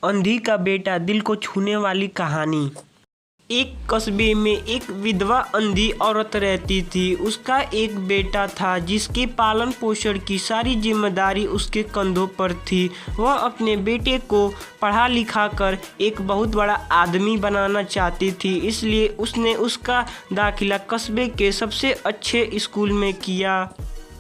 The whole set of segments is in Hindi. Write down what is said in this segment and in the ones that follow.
अंधी का बेटा, दिल को छूने वाली कहानी। एक कस्बे में एक विधवा अंधी औरत रहती थी। उसका एक बेटा था जिसके पालन पोषण की सारी जिम्मेदारी उसके कंधों पर थी। वह अपने बेटे को पढ़ा लिखा कर एक बहुत बड़ा आदमी बनाना चाहती थी, इसलिए उसने उसका दाखिला कस्बे के सबसे अच्छे स्कूल में किया।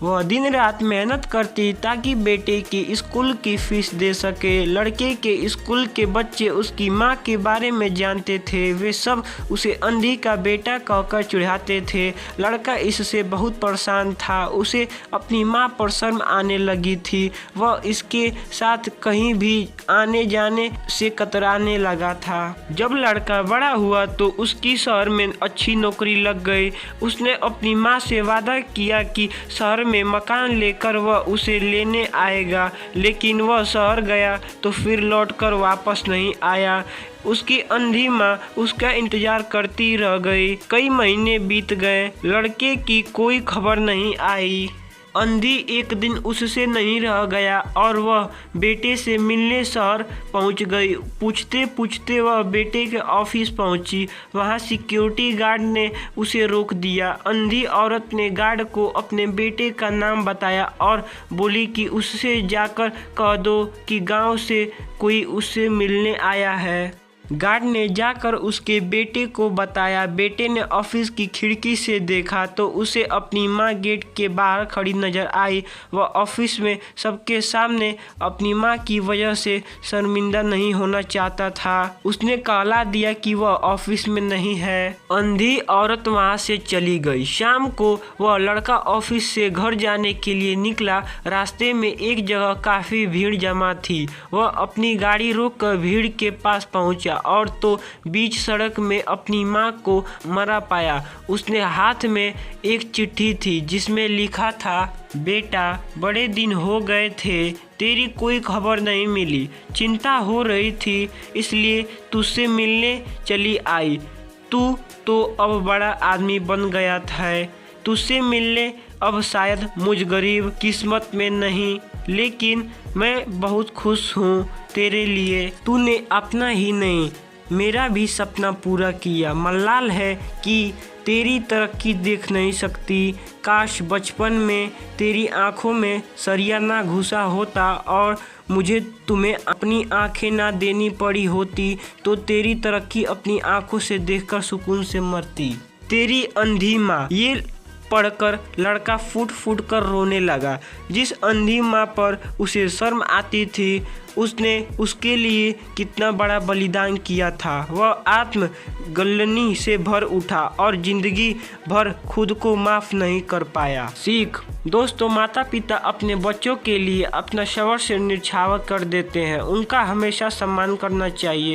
वह दिन रात मेहनत करती ताकि बेटे की स्कूल की फीस दे सके। लड़के के स्कूल के बच्चे उसकी माँ के बारे में जानते थे। वे सब उसे अंधी का बेटा कहकर चिढ़ाते थे। लड़का इससे बहुत परेशान था। उसे अपनी माँ पर शर्म आने लगी थी। वह इसके साथ कहीं भी आने जाने से कतराने लगा था। जब लड़का बड़ा हुआ तो उसकी शहर में अच्छी नौकरी लग गई। उसने अपनी माँ से वादा किया कि शहर में मकान लेकर वह उसे लेने आएगा, लेकिन वह शहर गया तो फिर लौटकर वापस नहीं आया। उसकी अंधी माँ उसका इंतजार करती रह गई। कई महीने बीत गए, लड़के की कोई खबर नहीं आई। अंधी एक दिन उससे नहीं रह गया और वह बेटे से मिलने शहर पहुंच गई। पूछते पूछते वह बेटे के ऑफिस पहुंची। वहां सिक्योरिटी गार्ड ने उसे रोक दिया। अंधी औरत ने गार्ड को अपने बेटे का नाम बताया और बोली कि उससे जाकर कह दो कि गांव से कोई उससे मिलने आया है। गार्ड ने जाकर उसके बेटे को बताया। बेटे ने ऑफिस की खिड़की से देखा तो उसे अपनी माँ गेट के बाहर खड़ी नजर आई। वह ऑफिस में सबके सामने अपनी माँ की वजह से शर्मिंदा नहीं होना चाहता था। उसने कहला दिया कि वह ऑफिस में नहीं है। अंधी औरत वहाँ से चली गई। शाम को वह लड़का ऑफिस से घर जाने के लिए निकला। रास्ते में एक जगह काफ़ी भीड़ जमा थी। वह अपनी गाड़ी रोककर भीड़ के पास पहुँचा और तो बीच सड़क में अपनी माँ को मरा पाया। उसने हाथ में एक चिट्ठी थी जिसमें लिखा था, बेटा बड़े दिन हो गए थे, तेरी कोई खबर नहीं मिली। चिंता हो रही थी इसलिए तुझसे मिलने चली आई। तू तो अब बड़ा आदमी बन गया था। तुझसे मिलने अब शायद मुझ गरीब किस्मत में नहीं, लेकिन मैं बहुत खुश हूँ तेरे लिए। तूने अपना ही नहीं मेरा भी सपना पूरा किया। मल्लाल है कि तेरी तरक्की देख नहीं सकती। काश बचपन में तेरी आंखों में सरिया ना घुसा होता और मुझे तुम्हें अपनी आंखें ना देनी पड़ी होती तो तेरी तरक्की अपनी आंखों से देखकर सुकून से मरती। तेरी अंधी माँ। ये पढ़कर लड़का फूट फूट कर रोने लगा। जिस अंधी माँ पर उसे शर्म आती थी, उसने उसके लिए कितना बड़ा बलिदान किया था। वह आत्मग्लानि से भर उठा और जिंदगी भर खुद को माफ नहीं कर पाया। सीख दोस्तों, माता पिता अपने बच्चों के लिए अपना सर्वस्व न्यौछावर कर देते हैं। उनका हमेशा सम्मान करना चाहिए।